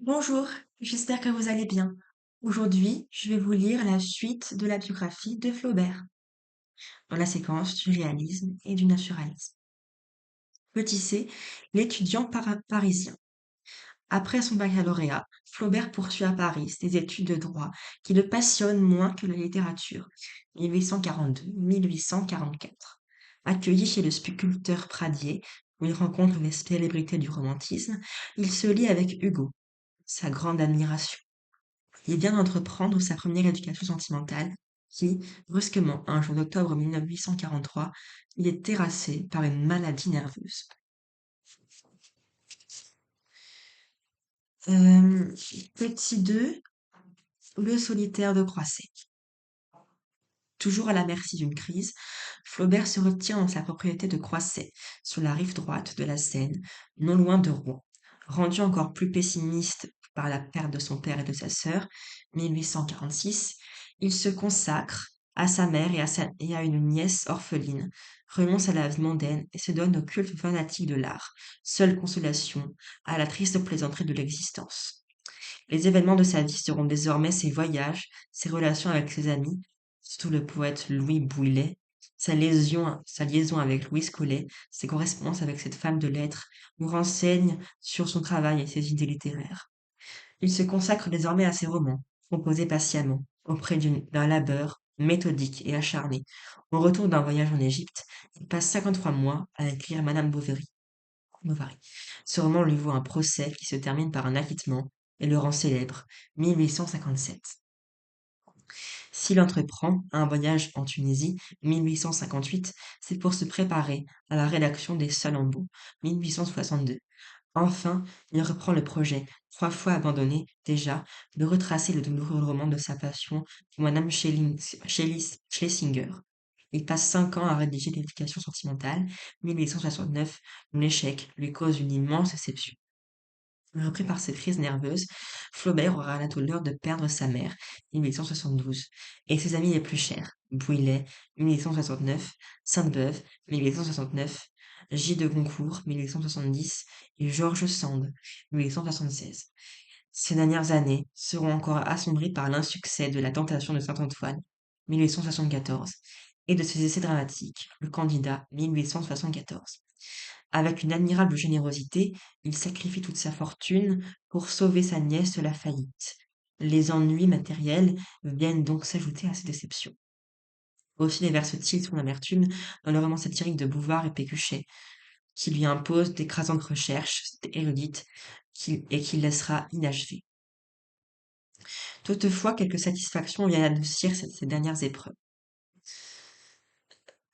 Bonjour, j'espère que vous allez bien. Aujourd'hui, je vais vous lire la suite de la biographie de Flaubert, dans la séquence du réalisme et du naturalisme. Petit C, l'étudiant parisien. Après son baccalauréat, Flaubert poursuit à Paris des études de droit qui le passionnent moins que la littérature, 1842-1844. Accueilli chez le sculpteur Pradier, où il rencontre les célébrités du romantisme, il se lie avec Hugo, sa grande admiration. Il vient d'entreprendre sa première éducation sentimentale qui, brusquement, un jour d'octobre 1843, il est terrassé par une maladie nerveuse. Euh, Petit 2, le solitaire de Croisset. Toujours à la merci d'une crise, Flaubert se retient dans sa propriété de Croisset, sur la rive droite de la Seine, non loin de Rouen. Rendu encore plus pessimiste par la perte de son père et de sa sœur, 1846, il se consacre à sa mère et à une nièce orpheline, renonce à la vie mondaine et se donne au culte fanatique de l'art, seule consolation à la triste plaisanterie de l'existence. Les événements de sa vie seront désormais ses voyages, ses relations avec ses amis, surtout le poète Louis Bouilhet, sa liaison avec Louise Collet, ses correspondances avec cette femme de lettres, nous renseignent sur son travail et ses idées littéraires. Il se consacre désormais à ses romans, composés patiemment, auprès d'un labeur méthodique et acharné. Au retour d'un voyage en Égypte, il passe 53 mois à écrire Madame Bovary. Ce roman lui vaut un procès qui se termine par un acquittement et le rend célèbre, 1857. S'il entreprend un voyage en Tunisie, 1858, c'est pour se préparer à la rédaction des Salammbô, 1862. Enfin, il reprend le projet, 3 fois abandonné déjà, de retracer le douloureux roman de sa passion pour Madame Schlesinger. Il passe 5 ans à rédiger l'éducation sentimentale, 1869, dont l'échec lui cause une immense déception. Repris par cette crise nerveuse, Flaubert aura la douleur de perdre sa mère, 1872, et ses amis les plus chers, Bouilhet, 1869, Sainte-Beuve, 1869, J. de Goncourt, 1870, et George Sand, 1876. Ces dernières années seront encore assombries par l'insuccès de La Tentation de Saint-Antoine, 1874, et de ses essais dramatiques, Le Candidat, 1874. Avec une admirable générosité, il sacrifie toute sa fortune pour sauver sa nièce de la faillite. Les ennuis matériels viennent donc s'ajouter à ses déceptions. Aussi déverse-t-il son amertume dans le roman satirique de Bouvard et Pécuchet, qui lui impose d'écrasantes recherches érudites et qu'il laissera inachevées. Toutefois, quelques satisfactions viennent adoucir ces dernières épreuves.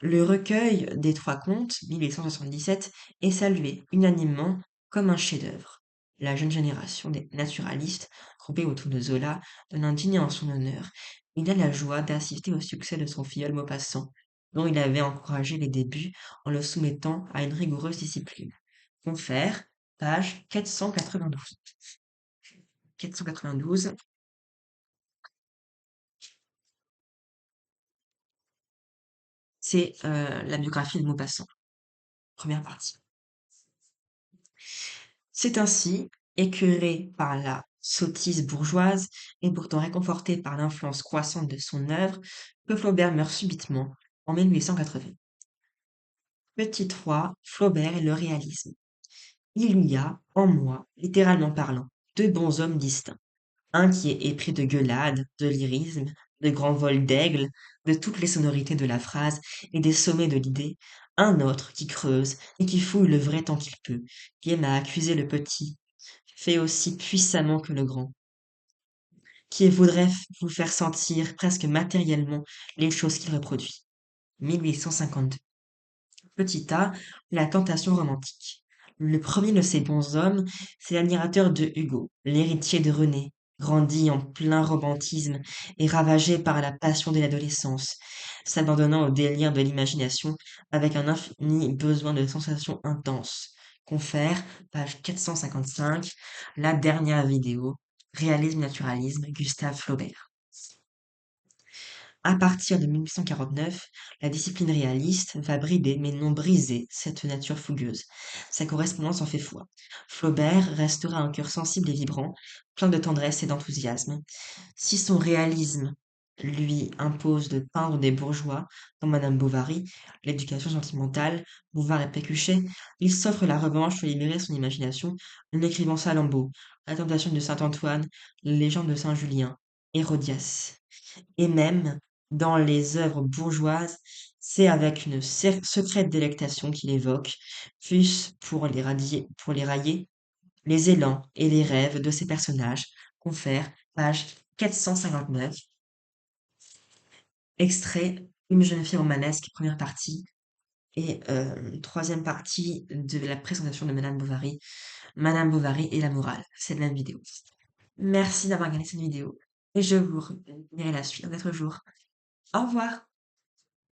Le recueil des Trois Contes, 1877, est salué unanimement comme un chef-d'œuvre. La jeune génération des naturalistes, groupée autour de Zola, donne un dîner en son honneur. Il a la joie d'assister au succès de son filleul Maupassant, dont il avait encouragé les débuts en le soumettant à une rigoureuse discipline. Confère, page 492. 492, c'est la biographie de Maupassant, première partie. C'est ainsi, écœuré par la sottise bourgeoise et pourtant réconforté par l'influence croissante de son œuvre, que Flaubert meurt subitement en 1880. Petit 3, Flaubert et le réalisme. Il y a, en moi, littéralement parlant, deux bons hommes distincts. Un qui est épris de gueulade, de lyrisme, de grands vols d'aigle, de toutes les sonorités de la phrase et des sommets de l'idée. Un autre qui creuse et qui fouille le vrai tant qu'il peut, qui aime à accuser le petit, fait aussi puissamment que le grand, qui voudrait vous faire sentir presque matériellement les choses qu'il reproduit. 1852. Petit A, la tentation romantique. Le premier de ces bons hommes, c'est l'admirateur de Hugo, l'héritier de René, grandi en plein romantisme et ravagé par la passion de l'adolescence, s'abandonnant au délire de l'imagination avec un infini besoin de sensations intenses. Confère, page 455, la dernière vidéo, Réalisme-naturalisme, Gustave Flaubert. À partir de 1849, la discipline réaliste va brider, mais non briser, cette nature fougueuse. Sa correspondance en fait foi. Flaubert restera un cœur sensible et vibrant, plein de tendresse et d'enthousiasme. Si son réalisme lui impose de peindre des bourgeois, comme Madame Bovary, l'éducation sentimentale, Bouvard et Pécuchet, il s'offre la revanche de libérer son imagination en écrivant Salammbô, la tentation de Saint-Antoine, la légende de Saint-Julien, Hérodias. Et même, dans les œuvres bourgeoises, c'est avec une secrète délectation qu'il évoque, fût-ce pour les railler, les élans et les rêves de ses personnages. Confère, page 459, extrait Une jeune fille romanesque, première partie, et troisième partie de la présentation de Madame Bovary et la morale. C'est la même vidéo. Merci d'avoir regardé cette vidéo, et je vous reverrai la suite un autre jour. Au revoir.